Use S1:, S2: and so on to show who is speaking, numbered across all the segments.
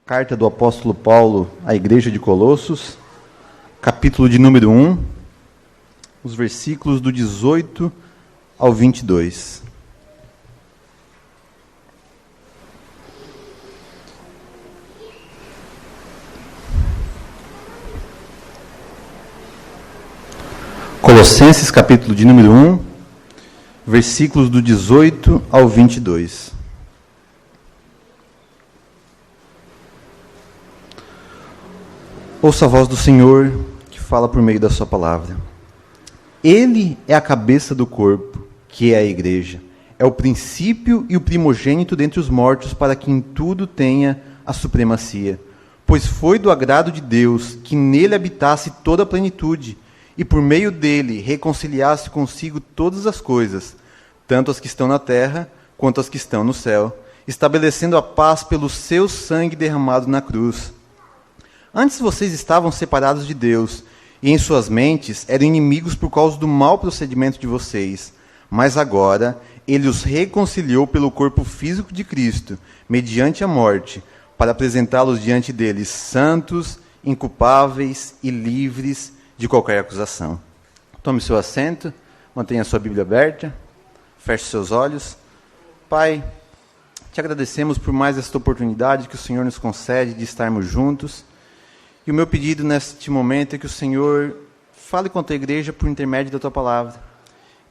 S1: Carta do apóstolo Paulo à igreja de Colossos, capítulo de número 1, os versículos do 18 ao 22. Colossenses, capítulo de número 1, versículos do 18 ao 22. Ouça a voz do Senhor, que fala por meio da sua palavra. Ele é a cabeça do corpo, que é a igreja. É o princípio e o primogênito dentre os mortos, para que em tudo tenha a supremacia. Pois foi do agrado de Deus que nele habitasse toda a plenitude, e por meio dele reconciliasse consigo todas as coisas, tanto as que estão na terra, quanto as que estão no céu, estabelecendo a paz pelo seu sangue derramado na cruz. Antes vocês estavam separados de Deus, e em suas mentes eram inimigos por causa do mau procedimento de vocês. Mas agora ele os reconciliou pelo corpo físico de Cristo, mediante a morte, para apresentá-los diante dele santos, inculpáveis e livres de qualquer acusação. Tome seu assento, mantenha sua Bíblia aberta, feche seus olhos. Pai, te agradecemos por mais esta oportunidade que o Senhor nos concede de estarmos juntos. E o meu pedido neste momento é que o Senhor fale com a tua igreja por intermédio da tua palavra.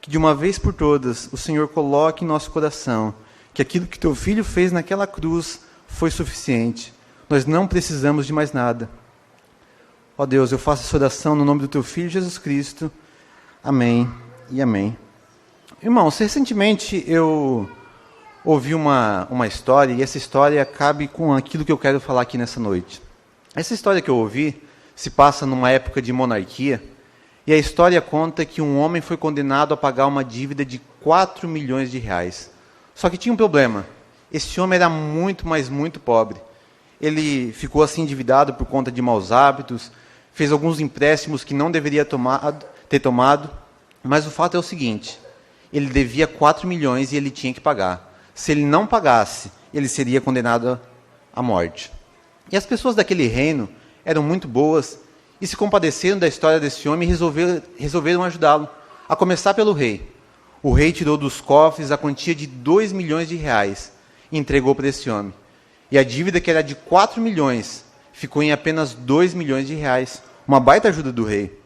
S1: Que de uma vez por todas o Senhor coloque em nosso coração que aquilo que teu filho fez naquela cruz foi suficiente. Nós não precisamos de mais nada. Ó Deus, eu faço essa oração no nome do teu filho Jesus Cristo. Amém e amém. Irmãos, recentemente eu ouvi uma história, e essa história cabe com aquilo que eu quero falar aqui nessa noite. Essa história que eu ouvi se passa numa época de monarquia, e a história conta que um homem foi condenado a pagar uma dívida de 4 milhões de reais. Só que tinha um problema. Esse homem era muito, mas muito pobre. Ele ficou assim endividado por conta de maus hábitos, fez alguns empréstimos que não deveria ter tomado, mas o fato é o seguinte: ele devia 4 milhões e ele tinha que pagar. Se ele não pagasse, ele seria condenado à morte. E as pessoas daquele reino eram muito boas e se compadeceram da história desse homem e resolveram ajudá-lo, a começar pelo rei. O rei tirou dos cofres a quantia de 2 milhões de reais e entregou para esse homem. E a dívida, que era de 4 milhões, ficou em apenas 2 milhões de reais. Uma baita ajuda do rei.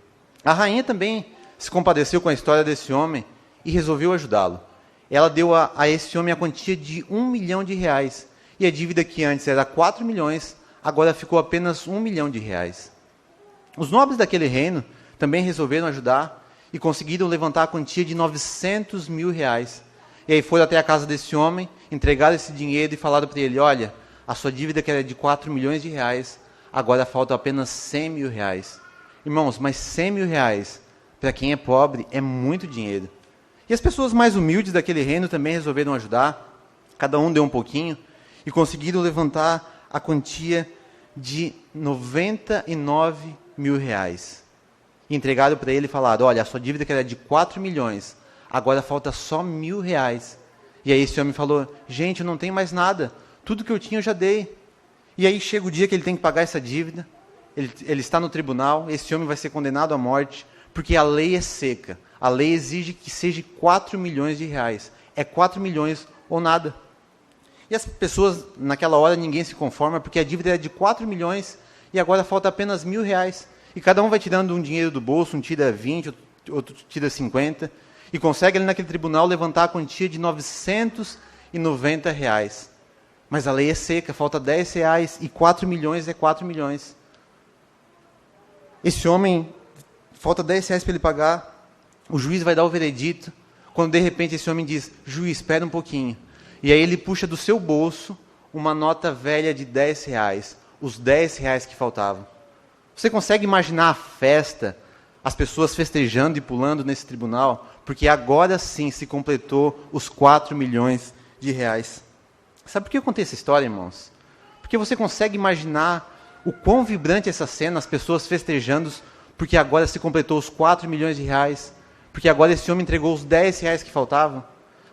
S1: A rainha também se compadeceu com a história desse homem e resolveu ajudá-lo. Ela deu a esse homem a quantia de 1 milhão de reais. E a dívida, que antes era 4 milhões, agora ficou apenas 1 milhão de reais. Os nobres daquele reino também resolveram ajudar e conseguiram levantar a quantia de 900 mil reais. E aí foram até a casa desse homem, entregaram esse dinheiro e falaram para ele: olha, a sua dívida, que era de 4 milhões de reais, agora falta apenas 100 mil reais. Irmãos, mas 100 mil reais, para quem é pobre, é muito dinheiro. E as pessoas mais humildes daquele reino também resolveram ajudar. Cada um deu um pouquinho e conseguiram levantar a quantia de 99 mil reais. E entregaram para ele e falaram: olha, a sua dívida, que era de 4 milhões, agora falta só 1.000 reais. E aí esse homem falou: gente, eu não tenho mais nada, tudo que eu tinha eu já dei. E aí chega o dia que ele tem que pagar essa dívida, ele está no tribunal, esse homem vai ser condenado à morte, porque a lei é seca. A lei exige que seja 4 milhões de reais. É 4 milhões ou nada. E as pessoas, naquela hora, ninguém se conforma, porque a dívida era de 4 milhões e agora falta apenas 1.000 reais. E cada um vai tirando um dinheiro do bolso, um tira 20, outro tira 50, e consegue ali naquele tribunal levantar a quantia de 990 reais. Mas a lei é seca, falta 10 reais e 4 milhões é 4 milhões. Esse homem, falta 10 reais para ele pagar, o juiz vai dar o veredito, quando de repente esse homem diz: juiz, espera um pouquinho. E aí ele puxa do seu bolso uma nota velha de 10 reais, os 10 reais que faltavam. Você consegue imaginar a festa, as pessoas festejando e pulando nesse tribunal? Porque agora sim se completou os 4 milhões de reais. Sabe por que eu contei essa história, irmãos? Porque você consegue imaginar o quão vibrante essa cena, as pessoas festejando, porque agora se completou os 4 milhões de reais, porque agora esse homem entregou os 10 reais que faltavam.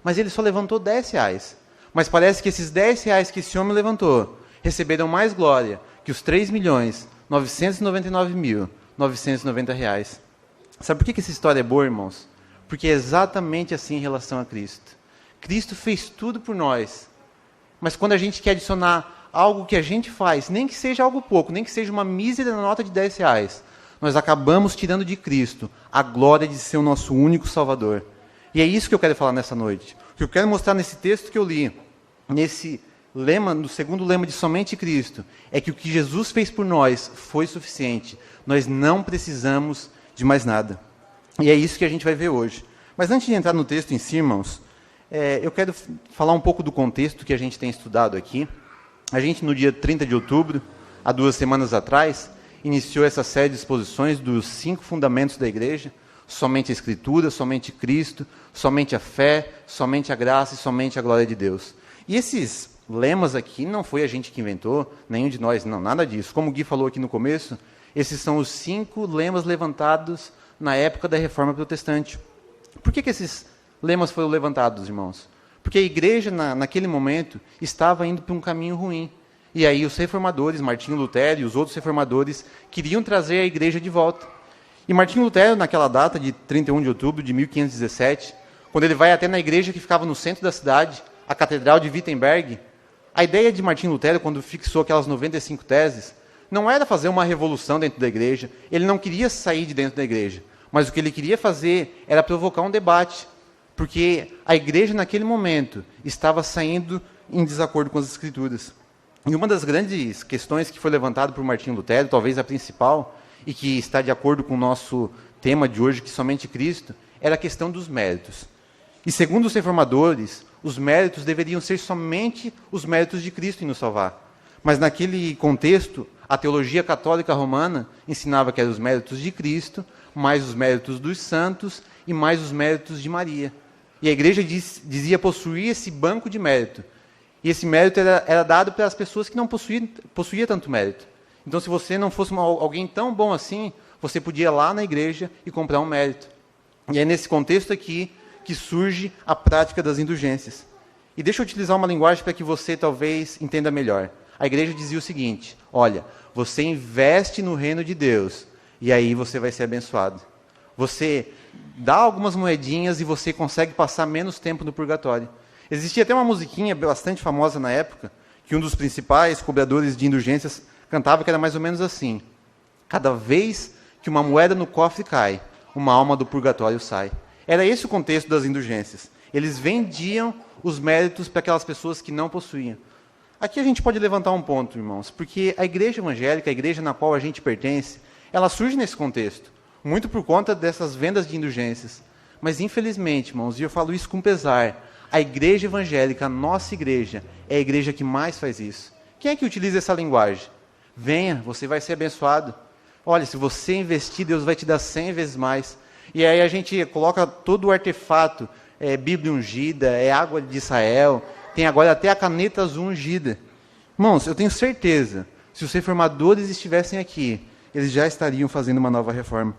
S1: Mas ele só levantou 10 reais. Mas parece que esses 10 reais que esse homem levantou receberão mais glória que os 3.999.990 reais. Sabe por que essa história é boa, irmãos? Porque é exatamente assim em relação a Cristo. Cristo fez tudo por nós. Mas quando a gente quer adicionar algo que a gente faz, nem que seja algo pouco, nem que seja uma mísera nota de 10 reais, nós acabamos tirando de Cristo a glória de ser o nosso único Salvador. E é isso que eu quero falar nessa noite. O que eu quero mostrar nesse texto que eu li, nesse lema, no segundo lema de somente Cristo, é que o que Jesus fez por nós foi suficiente. Nós não precisamos de mais nada. E é isso que a gente vai ver hoje. Mas antes de entrar no texto em si, irmãos, eu quero falar um pouco do contexto que a gente tem estudado aqui. A gente, no dia 30 de outubro, há 2 semanas atrás, iniciou essa série de exposições dos 5 fundamentos da igreja: somente a Escritura, somente Cristo, somente a fé, somente a graça e somente a glória de Deus. E esses lemas aqui não foi a gente que inventou, nenhum de nós, não, nada disso. Como o Gui falou aqui no começo, esses são os 5 lemas levantados na época da Reforma Protestante. Por que esses lemas foram levantados, irmãos? Porque a igreja, naquele momento, estava indo para um caminho ruim. E aí os reformadores, Martinho Lutero e os outros reformadores, queriam trazer a igreja de volta. E Martinho Lutero, naquela data de 31 de outubro de 1517, quando ele vai até na igreja que ficava no centro da cidade, a Catedral de Wittenberg, a ideia de Martinho Lutero, quando fixou aquelas 95 teses, não era fazer uma revolução dentro da igreja, ele não queria sair de dentro da igreja, mas o que ele queria fazer era provocar um debate, porque a igreja, naquele momento, estava saindo em desacordo com as Escrituras. E uma das grandes questões que foi levantada por Martinho Lutero, talvez a principal, e que está de acordo com o nosso tema de hoje, que somente Cristo, era a questão dos méritos. E segundo os reformadores, os méritos deveriam ser somente os méritos de Cristo em nos salvar. Mas naquele contexto, a teologia católica romana ensinava que eram os méritos de Cristo, mais os méritos dos santos e mais os méritos de Maria. E a igreja dizia possuir esse banco de mérito. E esse mérito era dado para as pessoas que não possuíam tanto mérito. Então, se você não fosse alguém tão bom assim, você podia ir lá na igreja e comprar um mérito. E é nesse contexto aqui que surge a prática das indulgências. E deixa eu utilizar uma linguagem para que você talvez entenda melhor. A igreja dizia o seguinte: olha, você investe no reino de Deus, e aí você vai ser abençoado. Você dá algumas moedinhas e você consegue passar menos tempo no purgatório. Existia até uma musiquinha bastante famosa na época, que um dos principais cobradores de indulgências cantava, que era mais ou menos assim: cada vez que uma moeda no cofre cai, uma alma do purgatório sai. Era esse o contexto das indulgências. Eles vendiam os méritos para aquelas pessoas que não possuíam. Aqui a gente pode levantar um ponto, irmãos, porque a igreja evangélica, a igreja na qual a gente pertence, ela surge nesse contexto, muito por conta dessas vendas de indulgências. Mas, infelizmente, irmãos, e eu falo isso com pesar, a igreja evangélica, a nossa igreja, é a igreja que mais faz isso. Quem é que utiliza essa linguagem? Venha, você vai ser abençoado. Olha, se você investir, Deus vai te dar 100 vezes mais. E aí a gente coloca todo o artefato, Bíblia ungida, água de Israel, tem agora até a caneta azul ungida. Irmãos, eu tenho certeza, se os reformadores estivessem aqui, eles já estariam fazendo uma nova reforma.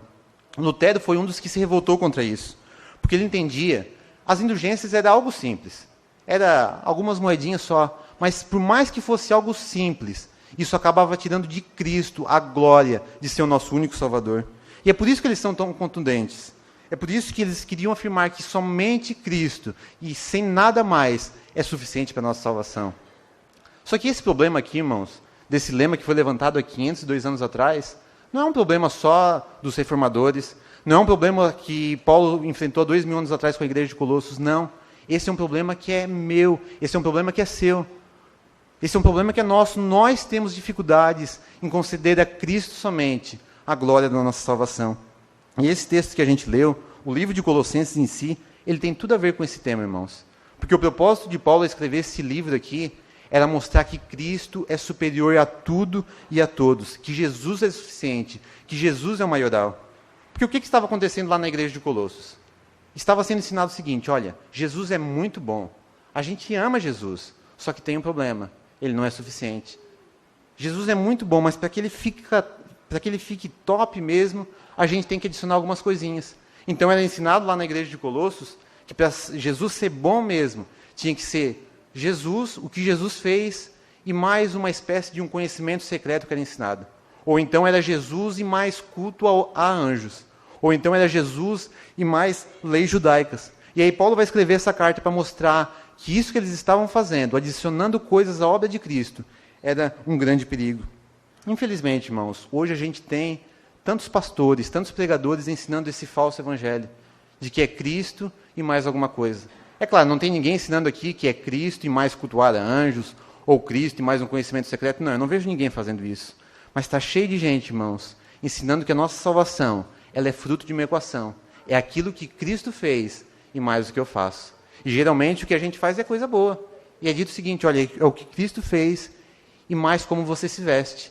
S1: Lutero foi um dos que se revoltou contra isso, porque ele entendia, as indulgências era algo simples, era algumas moedinhas só, mas por mais que fosse algo simples, isso acabava tirando de Cristo a glória de ser o nosso único Salvador. E é por isso que eles são tão contundentes. É por isso que eles queriam afirmar que somente Cristo, e sem nada mais, é suficiente para a nossa salvação. Só que esse problema aqui, irmãos, desse lema que foi levantado há 502 anos atrás, não é um problema só dos reformadores, não é um problema que Paulo enfrentou há 2000 anos atrás com a igreja de Colossos, não. Esse é um problema que é meu, esse é um problema que é seu. Esse é um problema que é nosso. Nós temos dificuldades em conceder a Cristo somente a glória da nossa salvação. E esse texto que a gente leu, o livro de Colossenses em si, ele tem tudo a ver com esse tema, irmãos. Porque o propósito de Paulo ao escrever esse livro aqui era mostrar que Cristo é superior a tudo e a todos, que Jesus é suficiente, que Jesus é o maioral. Porque o que estava acontecendo lá na igreja de Colossos? Estava sendo ensinado o seguinte: olha, Jesus é muito bom, a gente ama Jesus, só que tem um problema, ele não é suficiente. Jesus é muito bom, mas para que ele fique top mesmo, a gente tem que adicionar algumas coisinhas. Então era ensinado lá na igreja de Colossos que para Jesus ser bom mesmo, tinha que ser Jesus, o que Jesus fez, e mais uma espécie de um conhecimento secreto que era ensinado. Ou então era Jesus e mais culto a anjos. Ou então era Jesus e mais leis judaicas. E aí Paulo vai escrever essa carta para mostrar que isso que eles estavam fazendo, adicionando coisas à obra de Cristo, era um grande perigo. Infelizmente, irmãos, hoje a gente tem tantos pastores, tantos pregadores ensinando esse falso evangelho, de que é Cristo e mais alguma coisa. É claro, não tem ninguém ensinando aqui que é Cristo e mais cultuar a anjos, ou Cristo e mais um conhecimento secreto. Não, eu não vejo ninguém fazendo isso. Mas está cheio de gente, irmãos, ensinando que a nossa salvação, ela é fruto de uma equação. É aquilo que Cristo fez e mais o que eu faço. E geralmente o que a gente faz é coisa boa. E é dito o seguinte, olha, é o que Cristo fez e mais como você se veste.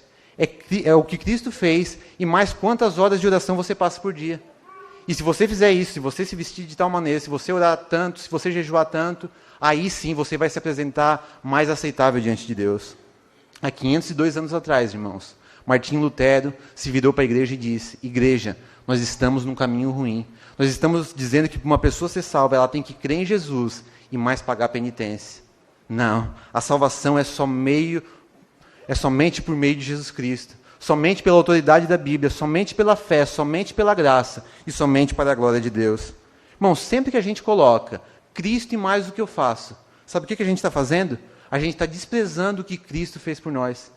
S1: É o que Cristo fez e mais quantas horas de oração você passa por dia. E se você fizer isso, se você se vestir de tal maneira, se você orar tanto, se você jejuar tanto, aí sim você vai se apresentar mais aceitável diante de Deus. Há 502 anos atrás, irmãos, Martinho Lutero se virou para a igreja e disse: Igreja, nós estamos num caminho ruim. Nós estamos dizendo que para uma pessoa ser salva, ela tem que crer em Jesus e mais pagar penitência. Não, a salvação é somente por meio de Jesus Cristo. Somente pela autoridade da Bíblia, somente pela fé, somente pela graça e somente para a glória de Deus. Irmão, sempre que a gente coloca Cristo e mais o que eu faço, sabe o que a gente está fazendo? A gente está desprezando o que Cristo fez por nós.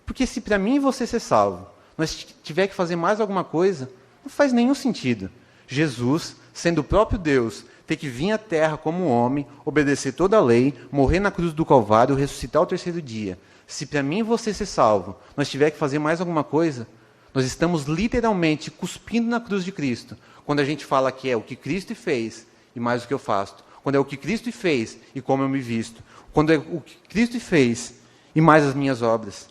S1: Porque se para mim e você ser salvo, nós tiver que fazer mais alguma coisa, não faz nenhum sentido. Jesus, sendo o próprio Deus, ter que vir à terra como um homem, obedecer toda a lei, morrer na cruz do Calvário, ressuscitar ao terceiro dia. Se para mim e você ser salvo, nós tiver que fazer mais alguma coisa, nós estamos literalmente cuspindo na cruz de Cristo, quando a gente fala que é o que Cristo fez e mais o que eu faço. Quando é o que Cristo fez e como eu me visto. Quando é o que Cristo fez e mais as minhas obras.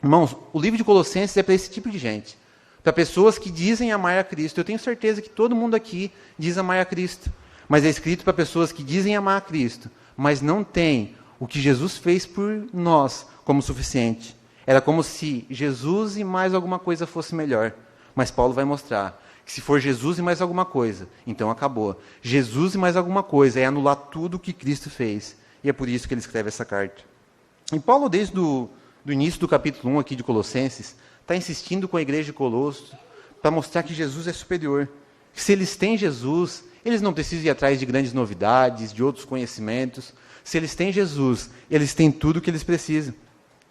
S1: Irmãos, o livro de Colossenses é para esse tipo de gente. Para pessoas que dizem amar a Cristo. Eu tenho certeza que todo mundo aqui diz amar a Cristo. Mas é escrito para pessoas que dizem amar a Cristo, mas não têm o que Jesus fez por nós como suficiente. Era como se Jesus e mais alguma coisa fosse melhor. Mas Paulo vai mostrar que se for Jesus e mais alguma coisa, então acabou. Jesus e mais alguma coisa é anular tudo o que Cristo fez. E é por isso que ele escreve essa carta. E Paulo, desde o início do capítulo 1 aqui de Colossenses, está insistindo com a igreja de Colosso para mostrar que Jesus é superior. Que se eles têm Jesus, eles não precisam ir atrás de grandes novidades, de outros conhecimentos. Se eles têm Jesus, eles têm tudo o que eles precisam.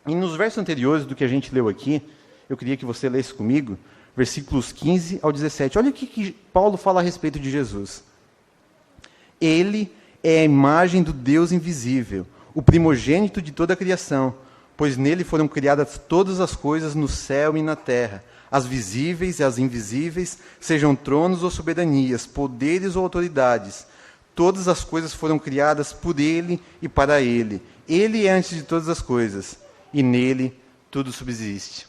S1: E nos versos anteriores do que a gente leu aqui, eu queria que você lesse comigo, versículos 15 ao 17. Olha o que Paulo fala a respeito de Jesus. Ele é a imagem do Deus invisível, o primogênito de toda a criação, pois nele foram criadas todas as coisas no céu e na terra, as visíveis e as invisíveis, sejam tronos ou soberanias, poderes ou autoridades. Todas as coisas foram criadas por ele e para ele. Ele é antes de todas as coisas, e nele tudo subsiste.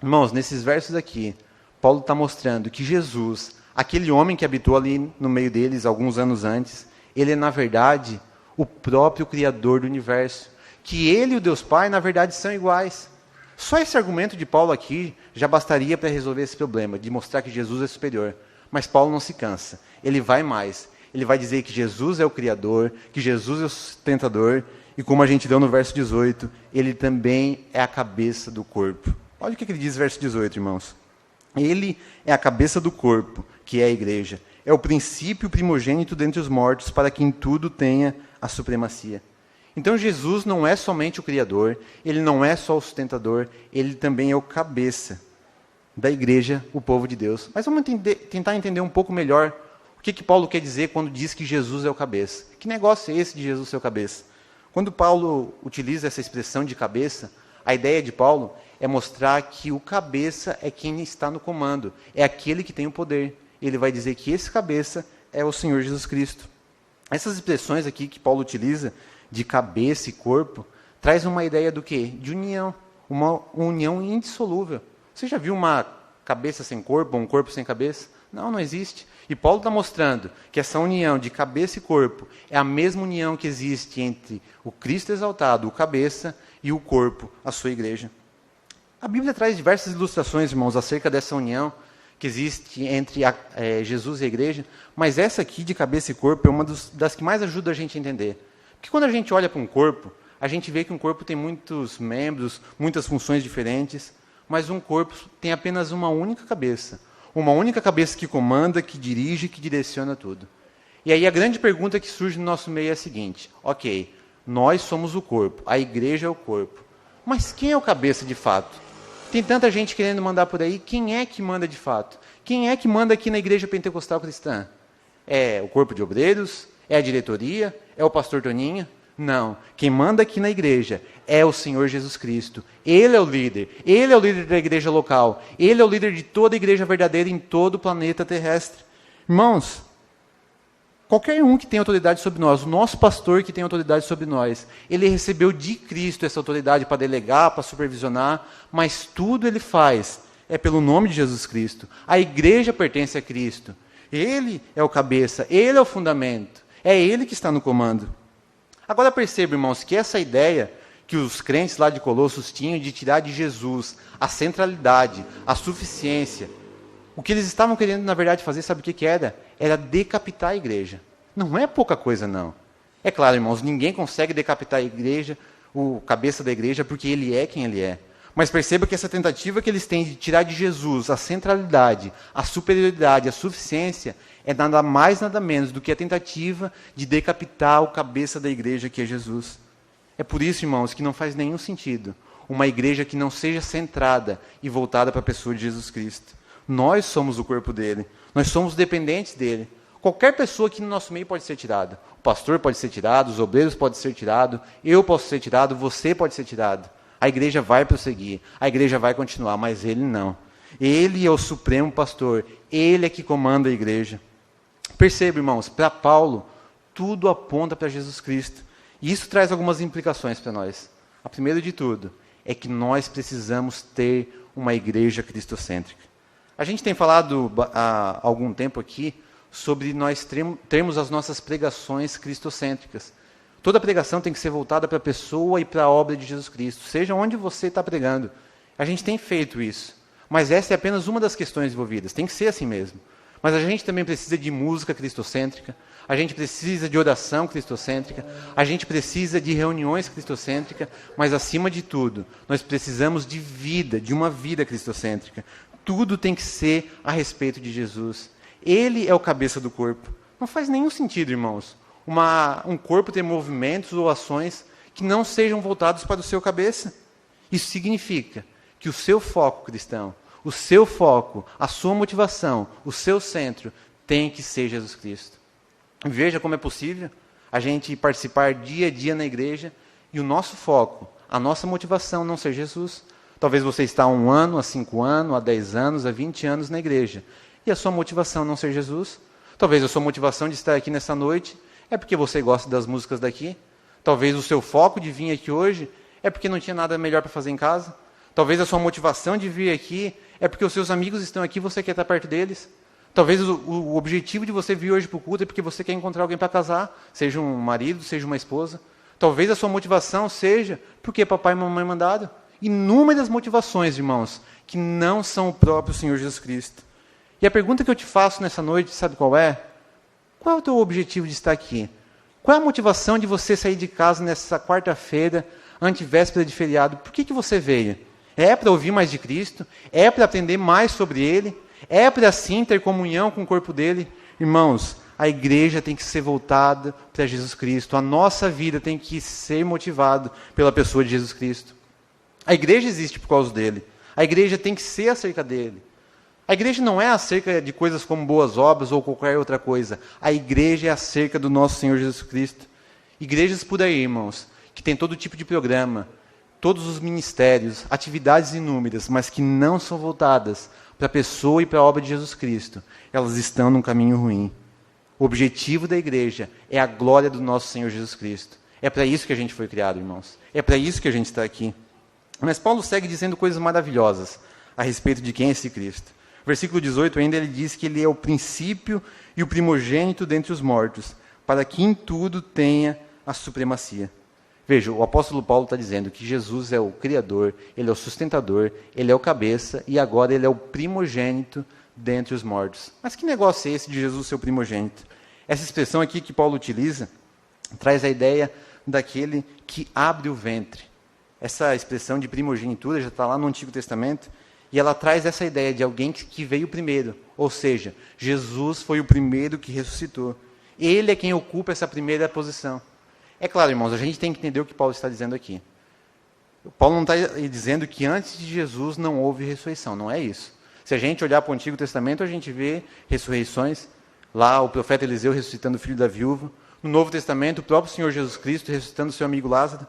S1: Irmãos, nesses versos aqui, Paulo está mostrando que Jesus, aquele homem que habitou ali no meio deles alguns anos antes, ele é, na verdade, o próprio Criador do universo. Que ele e o Deus Pai, na verdade, são iguais. Só esse argumento de Paulo aqui já bastaria para resolver esse problema, de mostrar que Jesus é superior. Mas Paulo não se cansa. Ele vai mais. Ele vai dizer que Jesus é o Criador, que Jesus é o sustentador, e como a gente leu no verso 18, ele também é a cabeça do corpo. Olha o que ele diz no verso 18, irmãos. Ele é a cabeça do corpo, que é a igreja. É o princípio primogênito dentre os mortos, para que em tudo tenha a supremacia. Então Jesus não é somente o Criador, ele não é só o sustentador, ele também é o cabeça da igreja, o povo de Deus. Mas vamos tentar entender um pouco melhor o que Paulo quer dizer quando diz que Jesus é o cabeça. Que negócio é esse de Jesus ser o cabeça? Quando Paulo utiliza essa expressão de cabeça, a ideia de Paulo é mostrar que o cabeça é quem está no comando, é aquele que tem o poder. Ele vai dizer que esse cabeça é o Senhor Jesus Cristo. Essas expressões aqui que Paulo utiliza, de cabeça e corpo, traz uma ideia do quê? De união, uma união indissolúvel. Você já viu uma cabeça sem corpo, ou um corpo sem cabeça? Não, não existe. E Paulo está mostrando que essa união de cabeça e corpo é a mesma união que existe entre o Cristo exaltado, o cabeça, e o corpo, a sua igreja. A Bíblia traz diversas ilustrações, irmãos, acerca dessa união que existe entre Jesus e a igreja, mas essa aqui de cabeça e corpo é uma das que mais ajuda a gente a entender. Porque quando a gente olha para um corpo, a gente vê que um corpo tem muitos membros, muitas funções diferentes, mas um corpo tem apenas uma única cabeça. Uma única cabeça que comanda, que dirige, que direciona tudo. E aí a grande pergunta que surge no nosso meio é a seguinte: ok, nós somos o corpo, a igreja é o corpo. Mas quem é o cabeça de fato? Tem tanta gente querendo mandar por aí, quem é que manda de fato? Quem é que manda aqui na Igreja Pentecostal Cristã? É o corpo de obreiros? É a diretoria? É o pastor Toninho? Não. Quem manda aqui na igreja é o Senhor Jesus Cristo. Ele é o líder. Ele é o líder da igreja local. Ele é o líder de toda a igreja verdadeira em todo o planeta terrestre. Irmãos, qualquer um que tem autoridade sobre nós, o nosso pastor que tem autoridade sobre nós, ele recebeu de Cristo essa autoridade para delegar, para supervisionar, mas tudo ele faz é pelo nome de Jesus Cristo. A igreja pertence a Cristo. Ele é o cabeça, ele é o fundamento. É ele que está no comando. Agora perceba, irmãos, que essa ideia que os crentes lá de Colossos tinham de tirar de Jesus a centralidade, a suficiência, o que eles estavam querendo, na verdade, fazer, sabe o que era? Era decapitar a igreja. Não é pouca coisa, não. É claro, irmãos, ninguém consegue decapitar a igreja, o cabeça da igreja, porque ele é quem ele é. Mas perceba que essa tentativa que eles têm de tirar de Jesus a centralidade, a superioridade, a suficiência, é nada mais, nada menos do que a tentativa de decapitar o cabeça da igreja, que é Jesus. É por isso, irmãos, que não faz nenhum sentido uma igreja que não seja centrada e voltada para a pessoa de Jesus Cristo. Nós somos o corpo dele, nós somos dependentes dele. Qualquer pessoa aqui no nosso meio pode ser tirada. O pastor pode ser tirado, os obreiros podem ser tirados, eu posso ser tirado, você pode ser tirado. A igreja vai prosseguir, a igreja vai continuar, mas ele não. Ele é o supremo pastor, ele é que comanda a igreja. Perceba, irmãos, para Paulo, tudo aponta para Jesus Cristo. E isso traz algumas implicações para nós. A primeira de tudo é que nós precisamos ter uma igreja cristocêntrica. A gente tem falado há algum tempo aqui sobre nós termos as nossas pregações cristocêntricas. Toda pregação tem que ser voltada para a pessoa e para a obra de Jesus Cristo, seja onde você está pregando. A gente tem feito isso, mas essa é apenas uma das questões envolvidas, tem que ser assim mesmo. Mas a gente também precisa de música cristocêntrica, a gente precisa de oração cristocêntrica, a gente precisa de reuniões cristocêntricas, mas acima de tudo, nós precisamos de vida, de uma vida cristocêntrica. Tudo tem que ser a respeito de Jesus. Ele é o cabeça do corpo. Não faz nenhum sentido, irmãos, um corpo ter movimentos ou ações que não sejam voltados para o seu cabeça. Isso significa que o seu foco cristão, o seu foco, a sua motivação, o seu centro tem que ser Jesus Cristo. Veja como é possível a gente participar dia a dia na igreja e o nosso foco, a nossa motivação não ser Jesus. Talvez você está há 1 ano, há 5 anos, há 10 anos, há 20 anos na igreja e a sua motivação não ser Jesus. Talvez a sua motivação de estar aqui nessa noite é porque você gosta das músicas daqui. Talvez o seu foco de vir aqui hoje é porque não tinha nada melhor para fazer em casa. Talvez a sua motivação de vir aqui é porque os seus amigos estão aqui e você quer estar perto deles. Talvez o objetivo de você vir hoje para o culto é porque você quer encontrar alguém para casar, seja um marido, seja uma esposa. Talvez a sua motivação seja porque papai e mamãe mandaram. Inúmeras motivações, irmãos, que não são o próprio Senhor Jesus Cristo. E a pergunta que eu te faço nessa noite, sabe qual é? Qual é o teu objetivo de estar aqui? Qual é a motivação de você sair de casa nessa quarta-feira, antevéspera de feriado? Por que você veio? É para ouvir mais de Cristo? É para aprender mais sobre Ele? É para, assim, ter comunhão com o corpo dele? Irmãos, a igreja tem que ser voltada para Jesus Cristo. A nossa vida tem que ser motivada pela pessoa de Jesus Cristo. A igreja existe por causa dele. A igreja tem que ser acerca dele. A igreja não é acerca de coisas como boas obras ou qualquer outra coisa. A igreja é acerca do nosso Senhor Jesus Cristo. Igrejas por aí, irmãos, que tem todo tipo de programa, todos os ministérios, atividades inúmeras, mas que não são voltadas para a pessoa e para a obra de Jesus Cristo. Elas estão num caminho ruim. O objetivo da igreja é a glória do nosso Senhor Jesus Cristo. É para isso que a gente foi criado, irmãos. É para isso que a gente está aqui. Mas Paulo segue dizendo coisas maravilhosas a respeito de quem é esse Cristo. Versículo 18 ainda ele diz que ele é o princípio e o primogênito dentre os mortos, para que em tudo tenha a supremacia. Veja, o apóstolo Paulo está dizendo que Jesus é o Criador, ele é o sustentador, ele é o cabeça e agora ele é o primogênito dentre os mortos. Mas que negócio é esse de Jesus ser o primogênito? Essa expressão aqui que Paulo utiliza traz a ideia daquele que abre o ventre. Essa expressão de primogenitura já está lá no Antigo Testamento, e ela traz essa ideia de alguém que veio primeiro, ou seja, Jesus foi o primeiro que ressuscitou. Ele é quem ocupa essa primeira posição. É claro, irmãos, a gente tem que entender o que Paulo está dizendo aqui. Paulo não está dizendo que antes de Jesus não houve ressurreição, não é isso. Se a gente olhar para o Antigo Testamento, a gente vê ressurreições, lá o profeta Eliseu ressuscitando o filho da viúva, no Novo Testamento, o próprio Senhor Jesus Cristo ressuscitando o seu amigo Lázaro.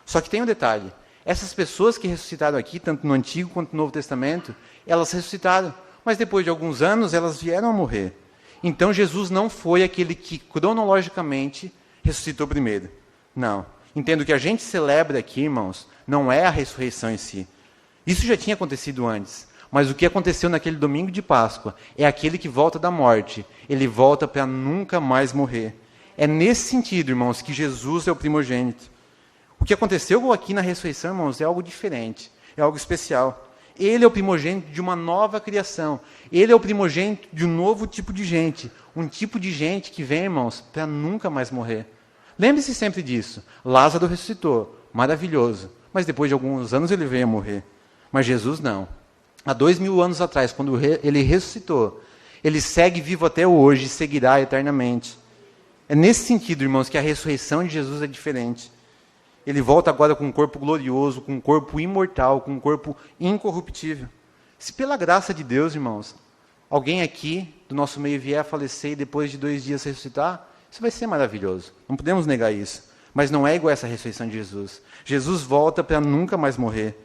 S1: Só que tem um detalhe, essas pessoas que ressuscitaram aqui, tanto no Antigo quanto no Novo Testamento, elas ressuscitaram, mas depois de alguns anos elas vieram a morrer. Então Jesus não foi aquele que cronologicamente ressuscitou primeiro. Não. Entendo que a gente celebra aqui, irmãos, não é a ressurreição em si. Isso já tinha acontecido antes. Mas o que aconteceu naquele domingo de Páscoa é aquele que volta da morte. Ele volta para nunca mais morrer. É nesse sentido, irmãos, que Jesus é o primogênito. O que aconteceu aqui na ressurreição, irmãos, é algo diferente. É algo especial. Ele é o primogênito de uma nova criação. Ele é o primogênito de um novo tipo de gente. Um tipo de gente que vem, irmãos, para nunca mais morrer. Lembre-se sempre disso. Lázaro ressuscitou. Maravilhoso. Mas depois de alguns anos ele veio a morrer. Mas Jesus não. Há 2000 anos atrás, quando ele ressuscitou, ele segue vivo até hoje e seguirá eternamente. É nesse sentido, irmãos, que a ressurreição de Jesus é diferente. Ele volta agora com um corpo glorioso, com um corpo imortal, com um corpo incorruptível. Se pela graça de Deus, irmãos, alguém aqui do nosso meio vier a falecer e depois de 2 dias ressuscitar, isso vai ser maravilhoso. Não podemos negar isso. Mas não é igual a essa ressurreição de Jesus. Jesus volta para nunca mais morrer.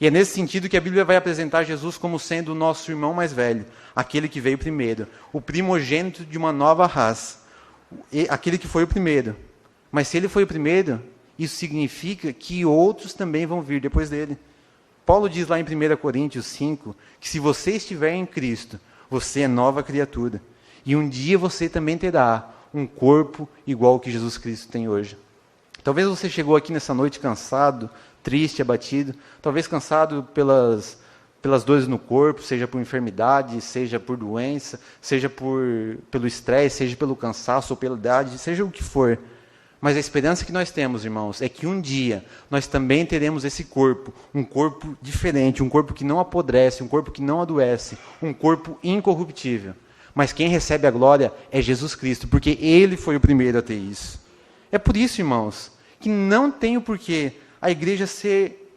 S1: E é nesse sentido que a Bíblia vai apresentar Jesus como sendo o nosso irmão mais velho, aquele que veio primeiro, o primogênito de uma nova raça, aquele que foi o primeiro. Mas se ele foi o primeiro, isso significa que outros também vão vir depois dele. Paulo diz lá em 1 Coríntios 5, que se você estiver em Cristo, você é nova criatura. E um dia você também terá um corpo igual ao que Jesus Cristo tem hoje. Talvez você chegou aqui nessa noite cansado, triste, abatido, talvez cansado pelas dores no corpo, seja por enfermidade, seja por doença, seja pelo estresse, seja pelo cansaço ou pela idade, seja o que for. Mas a esperança que nós temos, irmãos, é que um dia nós também teremos esse corpo, um corpo diferente, um corpo que não apodrece, um corpo que não adoece, um corpo incorruptível. Mas quem recebe a glória é Jesus Cristo, porque Ele foi o primeiro a ter isso. É por isso, irmãos, que não tem o porquê a igreja ser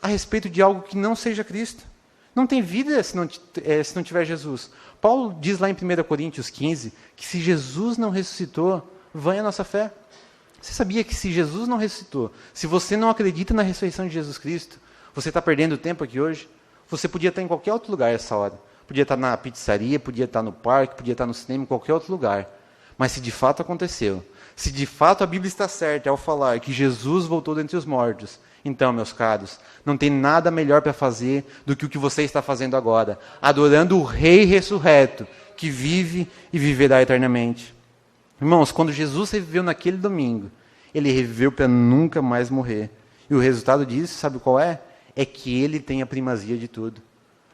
S1: a respeito de algo que não seja Cristo. Não tem vida se não tiver Jesus. Paulo diz lá em 1 Coríntios 15, que se Jesus não ressuscitou, vã a nossa fé. Você sabia que se Jesus não ressuscitou, se você não acredita na ressurreição de Jesus Cristo, você está perdendo tempo aqui hoje? Você podia estar em qualquer outro lugar essa hora. Podia estar na pizzaria, podia estar no parque, podia estar no cinema, em qualquer outro lugar. Mas se de fato aconteceu, se de fato a Bíblia está certa ao falar que Jesus voltou dentre os mortos, então, meus caros, não tem nada melhor para fazer do que o que você está fazendo agora, adorando o Rei ressurreto, que vive e viverá eternamente. Irmãos, quando Jesus reviveu naquele domingo, ele reviveu para nunca mais morrer. E o resultado disso, sabe qual é? É que ele tem a primazia de tudo.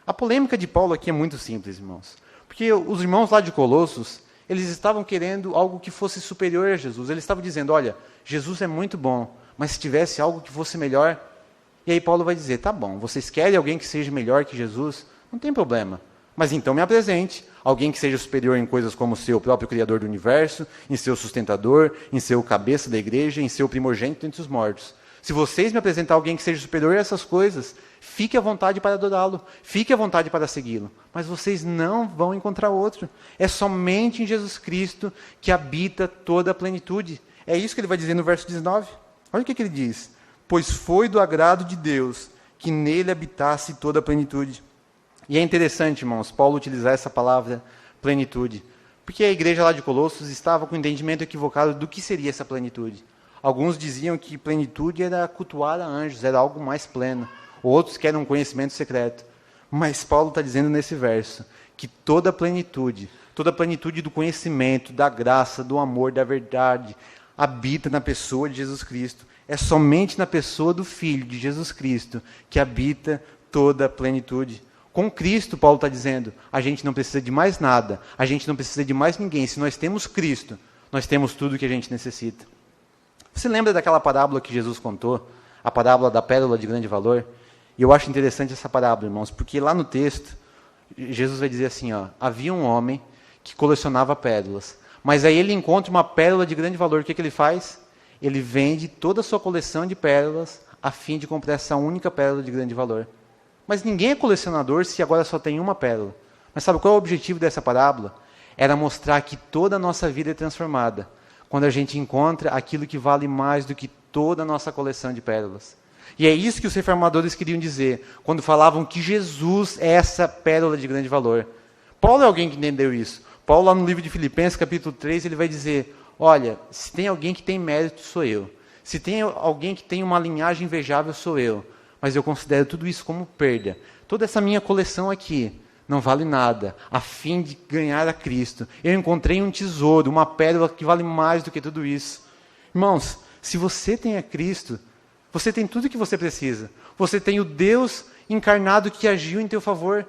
S1: A polêmica de Paulo aqui é muito simples, irmãos. Porque os irmãos lá de Colossos, eles estavam querendo algo que fosse superior a Jesus. Eles estavam dizendo, olha, Jesus é muito bom, mas se tivesse algo que fosse melhor... E aí Paulo vai dizer, tá bom, vocês querem alguém que seja melhor que Jesus? Não tem problema. Mas então me apresente alguém que seja superior em coisas como ser o próprio Criador do Universo, em ser o sustentador, em ser o cabeça da igreja, em ser o primogênito entre os mortos. Se vocês me apresentar alguém que seja superior a essas coisas, fique à vontade para adorá-lo, fique à vontade para segui-lo. Mas vocês não vão encontrar outro. É somente em Jesus Cristo que habita toda a plenitude. É isso que ele vai dizer no verso 19. Olha o que ele diz. Pois foi do agrado de Deus que nele habitasse toda a plenitude. E é interessante, irmãos, Paulo utilizar essa palavra plenitude. Porque a igreja lá de Colossos estava com o entendimento equivocado do que seria essa plenitude. Alguns diziam que plenitude era cultuar a anjos, era algo mais pleno. Outros querem um conhecimento secreto. Mas Paulo está dizendo nesse verso que toda a plenitude do conhecimento, da graça, do amor, da verdade, habita na pessoa de Jesus Cristo. É somente na pessoa do Filho de Jesus Cristo que habita toda a plenitude. Com Cristo, Paulo está dizendo, a gente não precisa de mais nada, a gente não precisa de mais ninguém. Se nós temos Cristo, nós temos tudo o que a gente necessita. Você lembra daquela parábola que Jesus contou? A parábola da pérola de grande valor? E eu acho interessante essa parábola, irmãos, porque lá no texto, Jesus vai dizer assim, ó, havia um homem que colecionava pérolas, mas aí ele encontra uma pérola de grande valor, o que ele faz? Ele vende toda a sua coleção de pérolas a fim de comprar essa única pérola de grande valor. Mas ninguém é colecionador se agora só tem uma pérola. Mas sabe qual é o objetivo dessa parábola? Era mostrar que toda a nossa vida é transformada quando a gente encontra aquilo que vale mais do que toda a nossa coleção de pérolas. E é isso que os reformadores queriam dizer, quando falavam que Jesus é essa pérola de grande valor. Paulo é alguém que entendeu isso. Paulo, lá no livro de Filipenses, capítulo 3, ele vai dizer, olha, se tem alguém que tem mérito, sou eu. Se tem alguém que tem uma linhagem invejável, sou eu. Mas eu considero tudo isso como perda. Toda essa minha coleção aqui não vale nada, a fim de ganhar a Cristo. Eu encontrei um tesouro, uma pérola que vale mais do que tudo isso. Irmãos, se você tem a Cristo, você tem tudo o que você precisa. Você tem o Deus encarnado que agiu em teu favor.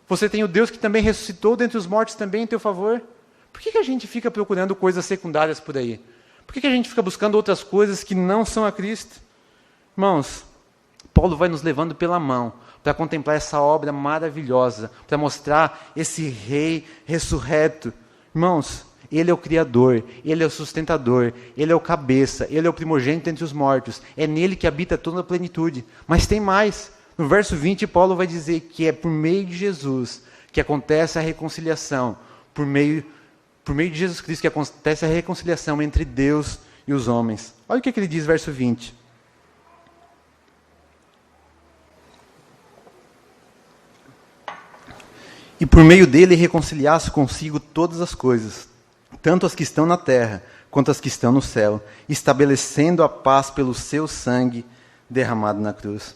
S1: Você tem o Deus que também ressuscitou dentre os mortos também em teu favor. Por que a gente fica procurando coisas secundárias por aí? Por que a gente fica buscando outras coisas que não são a Cristo? Irmãos, Paulo vai nos levando pela mão para contemplar essa obra maravilhosa, para mostrar esse rei ressurreto. Irmãos, ele é o Criador, ele é o sustentador, ele é o cabeça, ele é o primogênito entre os mortos. É nele que habita toda a plenitude. Mas tem mais. No verso 20, Paulo vai dizer que é por meio de Jesus que acontece a reconciliação, por meio de Jesus Cristo que acontece a reconciliação entre Deus e os homens. Olha o que ele diz, verso 20. E por meio dele reconciliasse consigo todas as coisas, tanto as que estão na terra, quanto as que estão no céu, estabelecendo a paz pelo seu sangue derramado na cruz.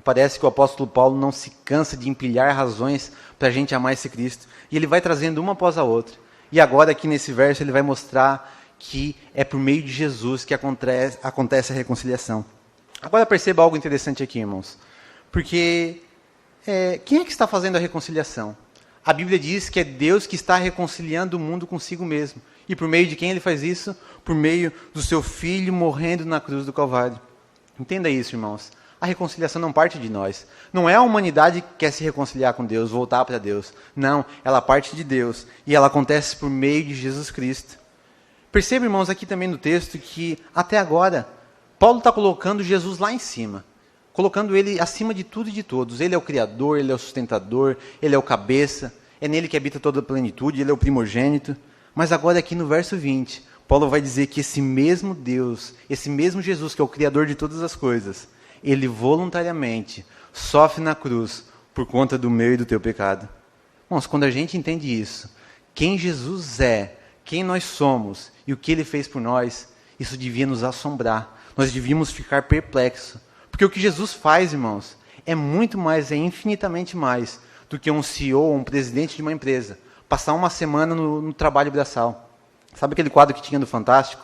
S1: Parece que o apóstolo Paulo não se cansa de empilhar razões para a gente amar esse Cristo. E ele vai trazendo uma após a outra. E agora aqui nesse verso ele vai mostrar que é por meio de Jesus que acontece a reconciliação. Agora perceba algo interessante aqui, irmãos. Porque quem é que está fazendo a reconciliação? A Bíblia diz que é Deus que está reconciliando o mundo consigo mesmo. E por meio de quem ele faz isso? Por meio do seu Filho morrendo na cruz do Calvário. Entenda isso, irmãos. A reconciliação não parte de nós. Não é a humanidade que quer se reconciliar com Deus, voltar para Deus. Não, ela parte de Deus. E ela acontece por meio de Jesus Cristo. Perceba, irmãos, aqui também no texto que, até agora, Paulo está colocando Jesus lá em cima. Colocando ele acima de tudo e de todos. Ele é o Criador, ele é o sustentador, ele é o cabeça. É nele que habita toda a plenitude, ele é o primogênito. Mas agora aqui no verso 20, Paulo vai dizer que esse mesmo Deus, esse mesmo Jesus, que é o Criador de todas as coisas, ele voluntariamente sofre na cruz por conta do meu e do teu pecado. Irmãos, quando a gente entende isso, quem Jesus é, quem nós somos e o que ele fez por nós, isso devia nos assombrar. Nós devíamos ficar perplexos. Porque o que Jesus faz, irmãos, é muito mais, é infinitamente mais do que um CEO, um presidente de uma empresa, passar uma semana no trabalho braçal. Sabe aquele quadro que tinha no Fantástico,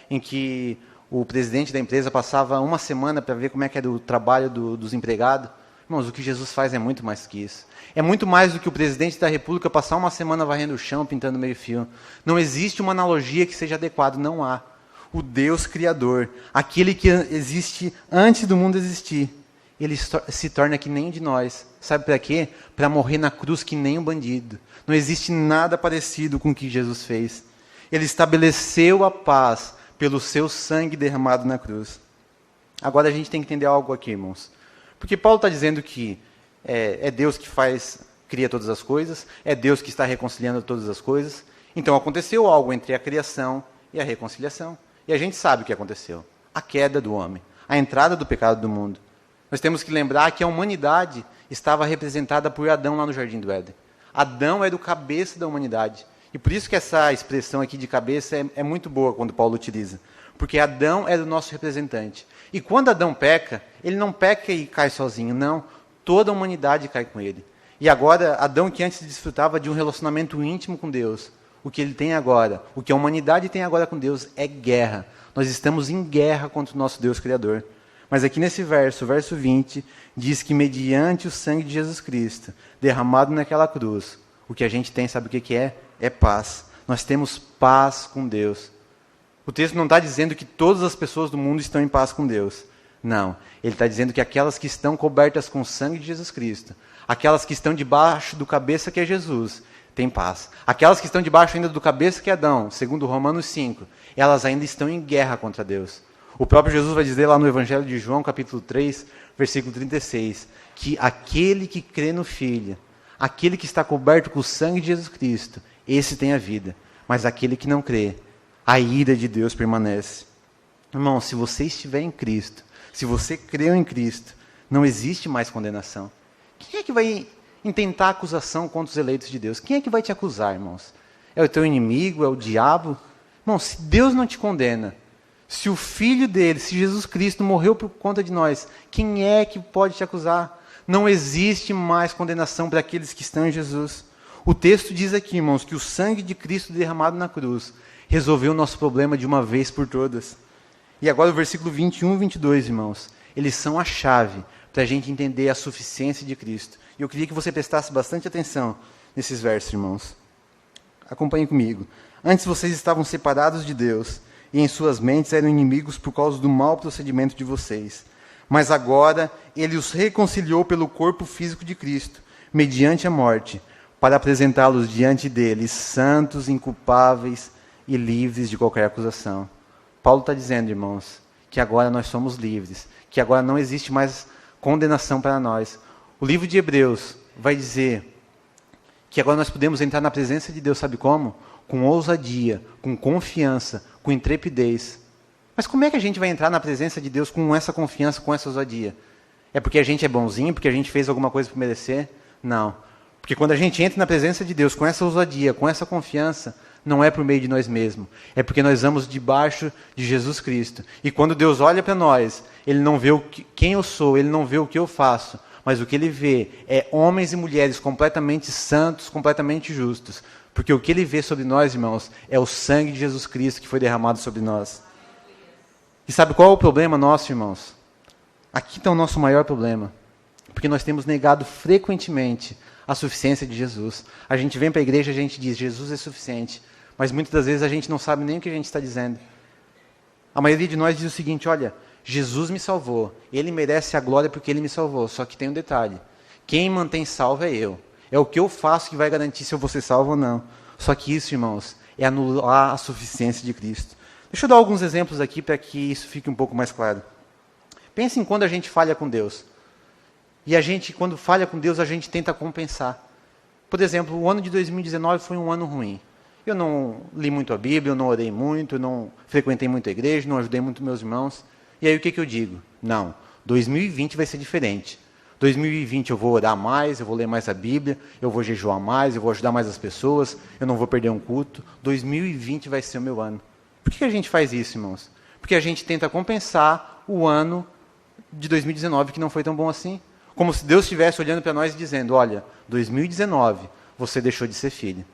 S1: em que o presidente da empresa passava uma semana para ver como é que era o trabalho dos empregados? Irmãos, o que Jesus faz é muito mais que isso. É muito mais do que o presidente da República passar uma semana varrendo o chão, pintando meio fio. Não existe uma analogia que seja adequada, não há. O Deus Criador, aquele que existe antes do mundo existir, ele se torna que nem um de nós. Sabe para quê? Para morrer na cruz que nem um bandido. Não existe nada parecido com o que Jesus fez. Ele estabeleceu a paz pelo seu sangue derramado na cruz. Agora a gente tem que entender algo aqui, irmãos. Porque Paulo está dizendo que é Deus que cria todas as coisas, é Deus que está reconciliando todas as coisas. Então aconteceu algo entre a criação e a reconciliação. E a gente sabe o que aconteceu. A queda do homem, a entrada do pecado do mundo. Nós temos que lembrar que a humanidade estava representada por Adão lá no Jardim do Éden. Adão era o cabeça da humanidade. E por isso que essa expressão aqui de cabeça é muito boa quando Paulo utiliza. Porque Adão era o nosso representante. E quando Adão peca, ele não peca e cai sozinho, não. Toda a humanidade cai com ele. E agora, Adão, que antes desfrutava de um relacionamento íntimo com Deus, o que ele tem agora, o que a humanidade tem agora com Deus é guerra. Nós estamos em guerra contra o nosso Deus Criador. Mas aqui nesse verso, o verso 20, diz que mediante o sangue de Jesus Cristo, derramado naquela cruz, o que a gente tem, sabe o que é? É paz. Nós temos paz com Deus. O texto não está dizendo que todas as pessoas do mundo estão em paz com Deus. Não. Ele está dizendo que aquelas que estão cobertas com o sangue de Jesus Cristo, aquelas que estão debaixo do cabeça que é Jesus, têm paz. Aquelas que estão debaixo ainda do cabeça que é Adão, segundo Romanos 5, elas ainda estão em guerra contra Deus. O próprio Jesus vai dizer lá no Evangelho de João, capítulo 3, versículo 36, que aquele que crê no Filho, aquele que está coberto com o sangue de Jesus Cristo, esse tem a vida. Mas aquele que não crê, a ira de Deus permanece. Irmão, se você estiver em Cristo, se você creu em Cristo, não existe mais condenação. Quem é que vai intentar acusação contra os eleitos de Deus? Quem é que vai te acusar, irmãos? É o teu inimigo? É o diabo? Irmão, se Deus não te condena, se o Filho dele, se Jesus Cristo morreu por conta de nós, quem é que pode te acusar? Não existe mais condenação para aqueles que estão em Jesus. O texto diz aqui, irmãos, que o sangue de Cristo derramado na cruz resolveu o nosso problema de uma vez por todas. E agora o versículo 21 e 22, irmãos, eles são a chave para a gente entender a suficiência de Cristo. E eu queria que você prestasse bastante atenção nesses versos, irmãos. Acompanhem comigo. Antes vocês estavam separados de Deus, e em suas mentes eram inimigos por causa do mau procedimento de vocês. Mas agora ele os reconciliou pelo corpo físico de Cristo, mediante a morte, para apresentá-los diante dele, santos, inculpáveis e livres de qualquer acusação. Paulo está dizendo, irmãos, que agora nós somos livres, que agora não existe mais condenação para nós. O livro de Hebreus vai dizer que agora nós podemos entrar na presença de Deus, sabe como? Com ousadia, com confiança, com intrepidez. Mas como é que a gente vai entrar na presença de Deus com essa confiança, com essa ousadia? É porque a gente é bonzinho, porque a gente fez alguma coisa para merecer? Não. Porque quando a gente entra na presença de Deus com essa ousadia, com essa confiança, não é por meio de nós mesmos. É porque nós vamos debaixo de Jesus Cristo. E quando Deus olha para nós, Ele não vê quem eu sou, Ele não vê o que eu faço, mas o que Ele vê é homens e mulheres completamente santos, completamente justos. Porque o que Ele vê sobre nós, irmãos, é o sangue de Jesus Cristo que foi derramado sobre nós. E sabe qual é o problema nosso, irmãos? Aqui está o nosso maior problema. Porque nós temos negado frequentemente a suficiência de Jesus. A gente vem para a igreja e a gente diz, Jesus é suficiente. Mas muitas das vezes a gente não sabe nem o que a gente está dizendo. A maioria de nós diz o seguinte, olha, Jesus me salvou. Ele merece a glória porque Ele me salvou. Só que tem um detalhe. Quem mantém salvo é eu. É o que eu faço que vai garantir se eu vou ser salvo ou não. Só que isso, irmãos, é anular a suficiência de Cristo. Deixa eu dar alguns exemplos aqui para que isso fique um pouco mais claro. Pense em quando a gente falha com Deus. E a gente, quando falha com Deus, a gente tenta compensar. Por exemplo, o ano de 2019 foi um ano ruim. Eu não li muito a Bíblia, eu não orei muito, eu não frequentei muito a igreja, não ajudei muito meus irmãos. E aí o que eu digo? Não, 2020 vai ser diferente. 2020 eu vou orar mais, eu vou ler mais a Bíblia, eu vou jejuar mais, eu vou ajudar mais as pessoas, eu não vou perder um culto. 2020 vai ser o meu ano. Por que a gente faz isso, irmãos? Porque a gente tenta compensar o ano de 2019 que não foi tão bom assim. Como se Deus estivesse olhando para nós e dizendo, olha, 2019 você deixou de ser filho.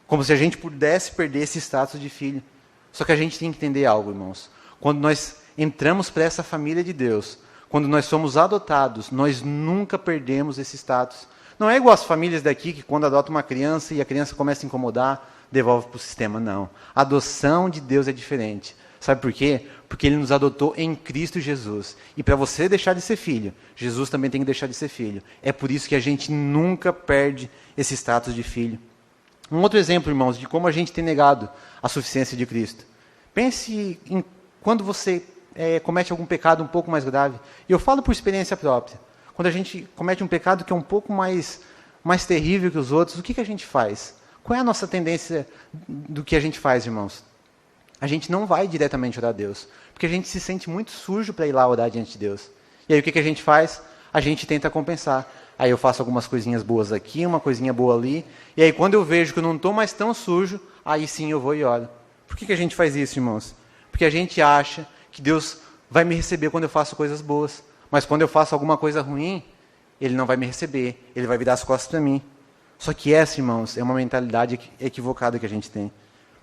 S1: Como se a gente pudesse perder esse status de filho. Só que a gente tem que entender algo, irmãos. Quando nós entramos para essa família de Deus, quando nós somos adotados, nós nunca perdemos esse status. Não é igual as famílias daqui que quando adotam uma criança e a criança começa a incomodar, devolve para o sistema. Não. A adoção de Deus é diferente. Sabe por quê? Porque Ele nos adotou em Cristo Jesus. E para você deixar de ser filho, Jesus também tem que deixar de ser filho. É por isso que a gente nunca perde esse status de filho. Um outro exemplo, irmãos, de como a gente tem negado a suficiência de Cristo. Pense em quando você comete algum pecado um pouco mais grave. E eu falo por experiência própria. Quando a gente comete um pecado que é um pouco mais terrível que os outros, o que a gente faz? Qual é a nossa tendência do que a gente faz, irmãos? A gente não vai diretamente orar a Deus, porque a gente se sente muito sujo para ir lá orar diante de Deus. E aí o que a gente faz? A gente tenta compensar. Aí eu faço algumas coisinhas boas aqui, uma coisinha boa ali, e aí quando eu vejo que eu não estou mais tão sujo, aí sim eu vou e oro. Por que a gente faz isso, irmãos? Porque a gente acha que Deus vai me receber quando eu faço coisas boas, mas quando eu faço alguma coisa ruim, Ele não vai me receber, Ele vai virar as costas para mim. Só que essa, irmãos, é uma mentalidade equivocada que a gente tem.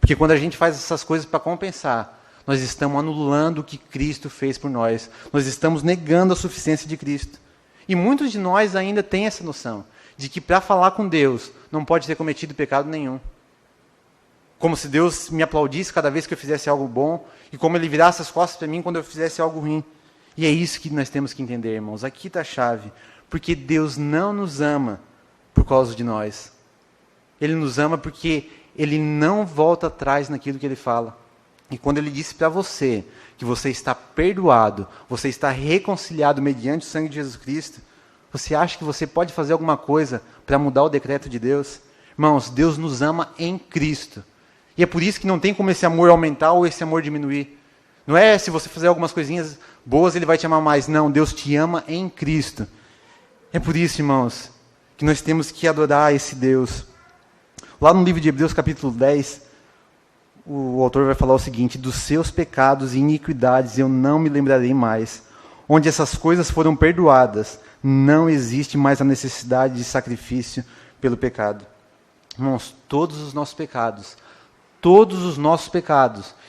S1: Porque quando a gente faz essas coisas para compensar, nós estamos anulando o que Cristo fez por nós. Nós estamos negando a suficiência de Cristo. E muitos de nós ainda têm essa noção de que para falar com Deus não pode ter cometido pecado nenhum. como se Deus me aplaudisse cada vez que eu fizesse algo bom, e como Ele virasse as costas para mim quando eu fizesse algo ruim. E é isso que nós temos que entender, irmãos. Aqui está a chave. Porque Deus não nos ama por causa de nós. Ele nos ama porque Ele não volta atrás naquilo que Ele fala. E quando Ele disse para você que você está perdoado, você está reconciliado mediante o sangue de Jesus Cristo, você acha que você pode fazer alguma coisa para mudar o decreto de Deus? Irmãos, Deus nos ama em Cristo. E é por isso que não tem como esse amor aumentar ou esse amor diminuir. Não é se você fizer algumas coisinhas boas, Ele vai te amar mais. Não, Deus te ama em Cristo. É por isso, irmãos, que nós temos que adorar esse Deus. Lá no livro de Hebreus, capítulo 10, o autor vai falar o seguinte: dos seus pecados e iniquidades eu não me lembrarei mais. Onde essas coisas foram perdoadas, não existe mais a necessidade de sacrifício pelo pecado. Irmãos, todos os nossos pecados,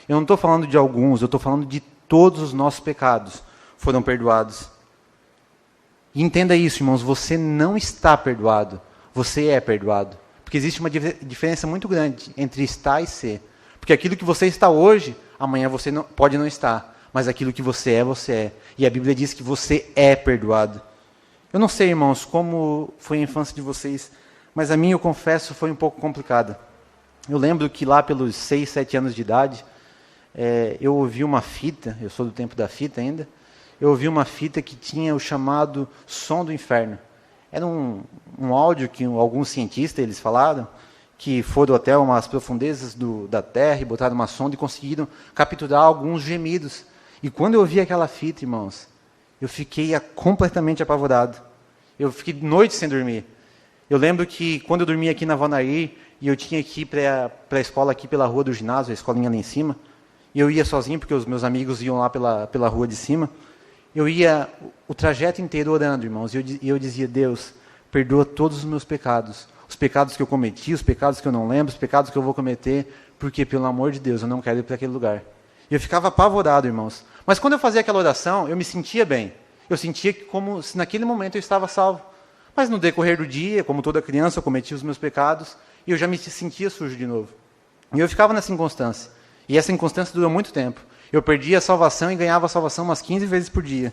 S1: eu não estou falando de alguns, eu estou falando de todos os nossos pecados foram perdoados. E entenda isso, irmãos, você não está perdoado, você é perdoado. Porque existe uma diferença muito grande entre estar e ser. Porque aquilo que você está hoje, amanhã você não, pode não estar. Mas aquilo que você é, você é. E a Bíblia diz que você é perdoado. Eu não sei, irmãos, como foi a infância de vocês, mas a minha, eu confesso, foi um pouco complicada. Eu lembro que lá pelos 6, 7 anos de idade, eu ouvi uma fita, eu sou do tempo da fita ainda, eu ouvi uma fita que tinha o chamado Som do Inferno. Era um áudio que alguns cientistas eles falaram, que foram até umas profundezas da Terra e botaram uma sonda e conseguiram capturar alguns gemidos. E quando eu ouvi aquela fita, irmãos, eu fiquei completamente apavorado. Eu fiquei noite sem dormir. Eu lembro que quando eu dormia aqui na Vanair, e eu tinha que ir para a escola aqui pela rua do ginásio, a escolinha lá em cima, e eu ia sozinho, porque os meus amigos iam lá pela rua de cima, eu ia o trajeto inteiro orando, irmãos, e eu dizia: Deus, perdoa todos os meus pecados, os pecados que eu cometi, os pecados que eu não lembro, os pecados que eu vou cometer, porque, pelo amor de Deus, eu não quero ir para aquele lugar. E eu ficava apavorado, irmãos. Mas quando eu fazia aquela oração, eu me sentia bem. Eu sentia que como se naquele momento eu estava salvo. Mas no decorrer do dia, como toda criança, eu cometia os meus pecados, e eu já me sentia sujo de novo. E eu ficava nessa inconstância. E essa inconstância durou muito tempo. Eu perdia a salvação e ganhava a salvação umas 15 vezes por dia.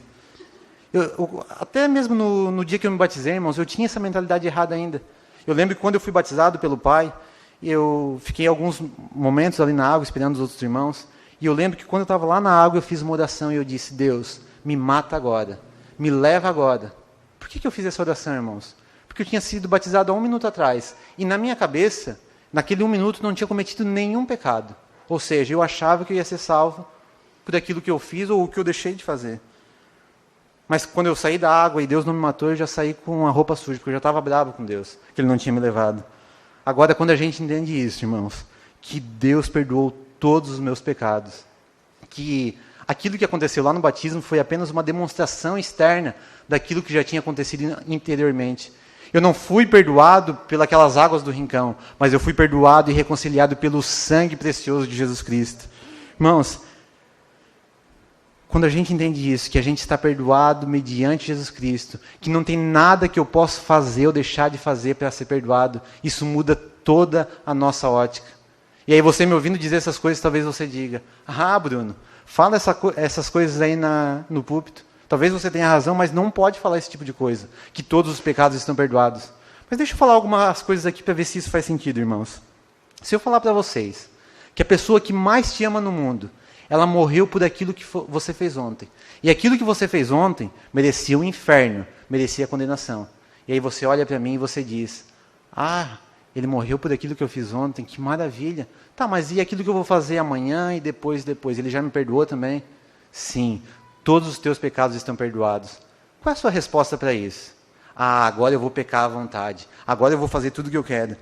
S1: Até mesmo no dia que eu me batizei, irmãos, eu tinha essa mentalidade errada ainda. Eu lembro que quando eu fui batizado pelo Pai, eu fiquei alguns momentos ali na água, esperando os outros irmãos. E eu lembro que quando eu estava lá na água, eu fiz uma oração e eu disse: Deus, me mata agora. Me leva agora. Por que eu fiz essa oração, irmãos? Porque eu tinha sido batizado há 1 minuto atrás. E na minha cabeça, naquele 1 minuto, não tinha cometido nenhum pecado. Ou seja, eu achava que eu ia ser salvo por aquilo que eu fiz ou o que eu deixei de fazer. Mas quando eu saí da água e Deus não me matou, eu já saí com a roupa suja, porque eu já estava bravo com Deus, que Ele não tinha me levado. Agora, quando a gente entende isso, irmãos, que Deus perdoou todos os meus pecados, que aquilo que aconteceu lá no batismo foi apenas uma demonstração externa daquilo que já tinha acontecido interiormente. Eu não fui perdoado pelas águas do rincão, mas eu fui perdoado e reconciliado pelo sangue precioso de Jesus Cristo. Irmãos, quando a gente entende isso, que a gente está perdoado mediante Jesus Cristo, que não tem nada que eu possa fazer ou deixar de fazer para ser perdoado, isso muda toda a nossa ótica. E aí você me ouvindo dizer essas coisas, talvez você diga: ah, Bruno, fala essas coisas aí no púlpito. Talvez você tenha razão, mas não pode falar esse tipo de coisa, que todos os pecados estão perdoados. Mas deixa eu falar algumas coisas aqui para ver se isso faz sentido, irmãos. Se eu falar para vocês que a pessoa que mais te ama no mundo, ela morreu por aquilo que você fez ontem. E aquilo que você fez ontem merecia o inferno, merecia a condenação. E aí você olha para mim e você diz: ah, ele morreu por aquilo que eu fiz ontem, que maravilha. Tá, mas e aquilo que eu vou fazer amanhã e depois? Ele já me perdoou também? Sim, todos os teus pecados estão perdoados. Qual é a sua resposta para isso? Ah, agora eu vou pecar à vontade. Agora eu vou fazer tudo o que eu quero.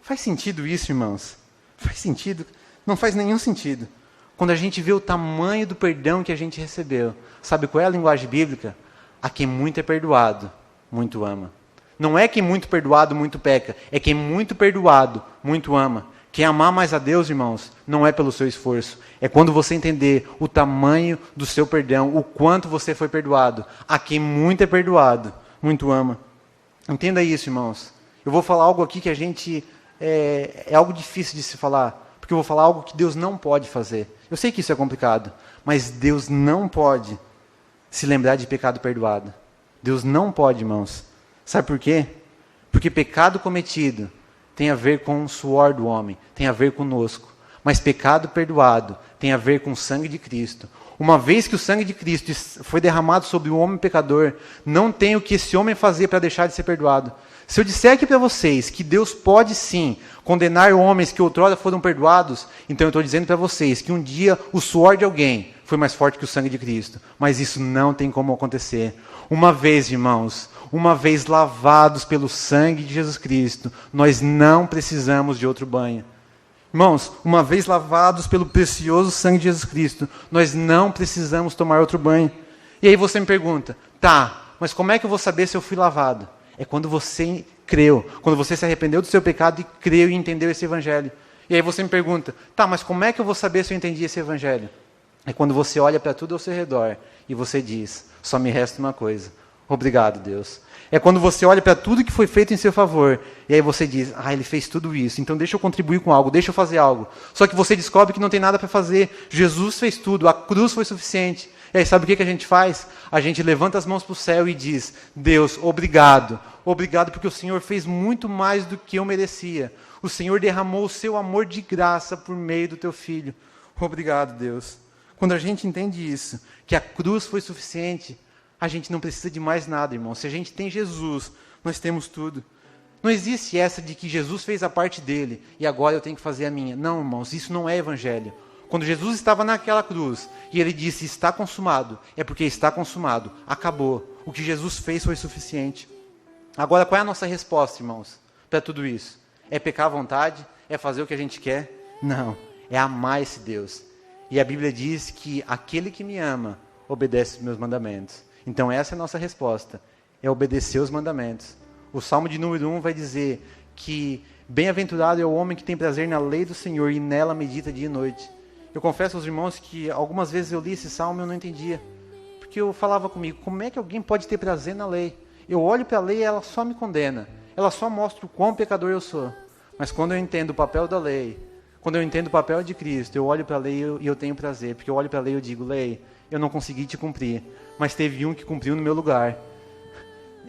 S1: Faz sentido isso, irmãos? Faz sentido? Não faz nenhum sentido. Quando a gente vê o tamanho do perdão que a gente recebeu, sabe qual é a linguagem bíblica? A quem muito é perdoado, muito ama. Não é quem muito perdoado, muito peca. É quem muito perdoado, muito ama. Quem amar mais a Deus, irmãos, não é pelo seu esforço. É quando você entender o tamanho do seu perdão, o quanto você foi perdoado. A quem muito é perdoado, muito ama. Entenda isso, irmãos. Eu vou falar algo aqui que a gente... É algo difícil de se falar. porque eu vou falar algo que Deus não pode fazer. Eu sei que isso é complicado, mas Deus não pode se lembrar de pecado perdoado. Deus não pode, irmãos. Sabe por quê? Porque pecado cometido tem a ver com o suor do homem, tem a ver conosco. Mas pecado perdoado tem a ver com o sangue de Cristo. Uma vez que o sangue de Cristo foi derramado sobre o homem pecador, não tem o que esse homem fazer para deixar de ser perdoado. Se eu disser aqui para vocês que Deus pode sim condenar homens que outrora foram perdoados, então eu estou dizendo para vocês que um dia o suor de alguém foi mais forte que o sangue de Cristo. Mas isso não tem como acontecer. Uma vez, irmãos, uma vez lavados pelo sangue de Jesus Cristo, nós não precisamos de outro banho. Irmãos, uma vez lavados pelo precioso sangue de Jesus Cristo, nós não precisamos tomar outro banho. E aí você me pergunta, tá, mas como é que eu vou saber se eu fui lavado? É quando você creu, quando você se arrependeu do seu pecado e creu e entendeu esse evangelho. E aí você me pergunta, tá, mas como é que eu vou saber se eu entendi esse evangelho? É quando você olha para tudo ao seu redor e você diz, só me resta uma coisa, obrigado, Deus. É quando você olha para tudo que foi feito em seu favor, e aí você diz, ele fez tudo isso, então deixa eu contribuir com algo, deixa eu fazer algo. Só que você descobre que não tem nada para fazer, Jesus fez tudo, a cruz foi suficiente. E aí sabe o que a gente faz? A gente levanta as mãos para o céu e diz, Deus, obrigado. Obrigado porque o Senhor fez muito mais do que eu merecia. O Senhor derramou o seu amor de graça por meio do teu Filho. Obrigado, Deus. Quando a gente entende isso, que a cruz foi suficiente, a gente não precisa de mais nada, irmão. Se a gente tem Jesus, nós temos tudo. Não existe essa de que Jesus fez a parte dele e agora eu tenho que fazer a minha. Não, irmãos, isso não é evangelho. Quando Jesus estava naquela cruz e ele disse, está consumado, é porque está consumado, acabou. O que Jesus fez foi suficiente. Agora, qual é a nossa resposta, irmãos, para tudo isso? É pecar à vontade? É fazer o que a gente quer? Não, é amar esse Deus. E a Bíblia diz que aquele que me ama obedece os meus mandamentos. Então essa é a nossa resposta, é obedecer os mandamentos. O Salmo de número 1 vai dizer que bem-aventurado é o homem que tem prazer na lei do Senhor e nela medita dia e noite. Eu confesso aos irmãos que algumas vezes eu li esse salmo e eu não entendia. Porque eu falava comigo, como é que alguém pode ter prazer na lei? Eu olho para a lei e ela só me condena. Ela só mostra o quão pecador eu sou. Mas quando eu entendo o papel da lei, quando eu entendo o papel de Cristo, eu olho para a lei e eu tenho prazer. Porque eu olho para a lei e eu digo, lei, eu não consegui te cumprir, mas teve um que cumpriu no meu lugar.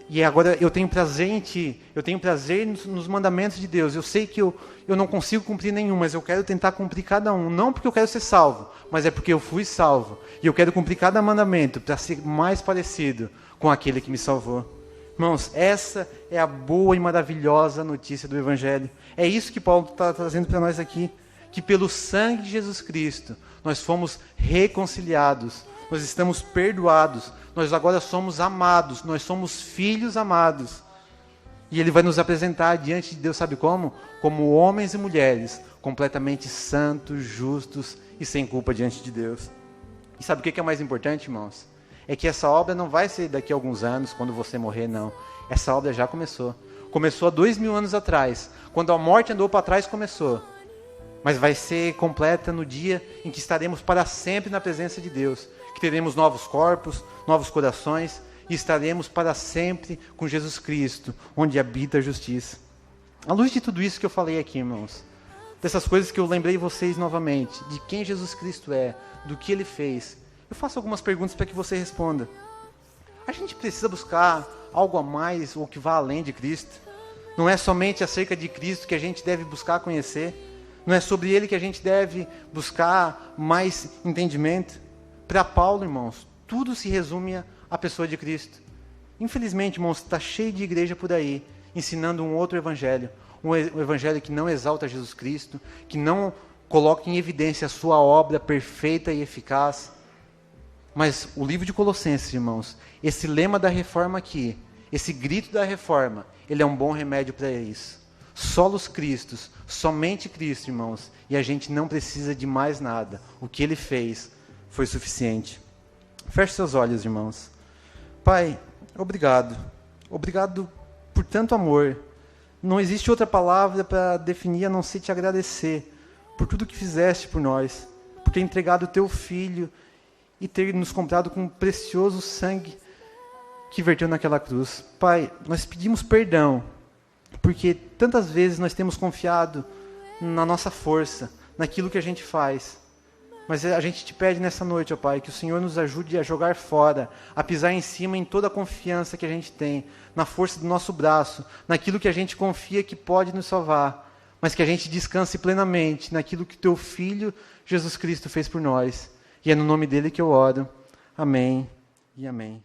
S1: E agora eu tenho prazer em ti, eu tenho prazer nos mandamentos de Deus. Eu sei que eu não consigo cumprir nenhum, mas eu quero tentar cumprir cada um. Não porque eu quero ser salvo, mas é porque eu fui salvo. E eu quero cumprir cada mandamento para ser mais parecido com aquele que me salvou. Irmãos, essa é a boa e maravilhosa notícia do Evangelho. É isso que Paulo está trazendo para nós aqui. Que pelo sangue de Jesus Cristo, nós fomos reconciliados. Nós estamos perdoados, nós agora somos amados, nós somos filhos amados. E Ele vai nos apresentar diante de Deus, sabe como? Como homens e mulheres completamente santos, justos e sem culpa diante de Deus. E sabe o que é mais importante, irmãos? É que essa obra não vai ser daqui a alguns anos, quando você morrer, não. Essa obra já começou. Começou há 2000 anos atrás. Quando a morte andou para trás, começou. Mas vai ser completa no dia em que estaremos para sempre na presença de Deus. Que teremos novos corpos, novos corações e estaremos para sempre com Jesus Cristo, onde habita a justiça. À luz de tudo isso que eu falei aqui, irmãos, dessas coisas que eu lembrei vocês novamente, de quem Jesus Cristo é, do que Ele fez, eu faço algumas perguntas para que você responda. A gente precisa buscar algo a mais ou que vá além de Cristo? Não é somente acerca de Cristo que a gente deve buscar conhecer? Não é sobre Ele que a gente deve buscar mais entendimento? Para Paulo, irmãos, tudo se resume à pessoa de Cristo. Infelizmente, irmãos, está cheio de igreja por aí, ensinando um outro evangelho. Um evangelho que não exalta Jesus Cristo, que não coloca em evidência a sua obra perfeita e eficaz. Mas o livro de Colossenses, irmãos, esse lema da reforma aqui, esse grito da reforma, ele é um bom remédio para isso. Solos Cristos, somente Cristo, irmãos, e a gente não precisa de mais nada. O que Ele fez foi suficiente. Feche seus olhos, irmãos. Pai, obrigado. Obrigado por tanto amor. Não existe outra palavra para definir a não ser te agradecer por tudo que fizeste por nós, por ter entregado o teu Filho e ter nos comprado com um precioso sangue que verteu naquela cruz. Pai, nós pedimos perdão, porque tantas vezes nós temos confiado na nossa força, naquilo que a gente faz. Mas a gente te pede nessa noite, ó Pai, que o Senhor nos ajude a jogar fora, a pisar em cima em toda a confiança que a gente tem, na força do nosso braço, naquilo que a gente confia que pode nos salvar, mas que a gente descanse plenamente naquilo que Teu Filho, Jesus Cristo, fez por nós. E é no nome dele que eu oro. Amém e amém.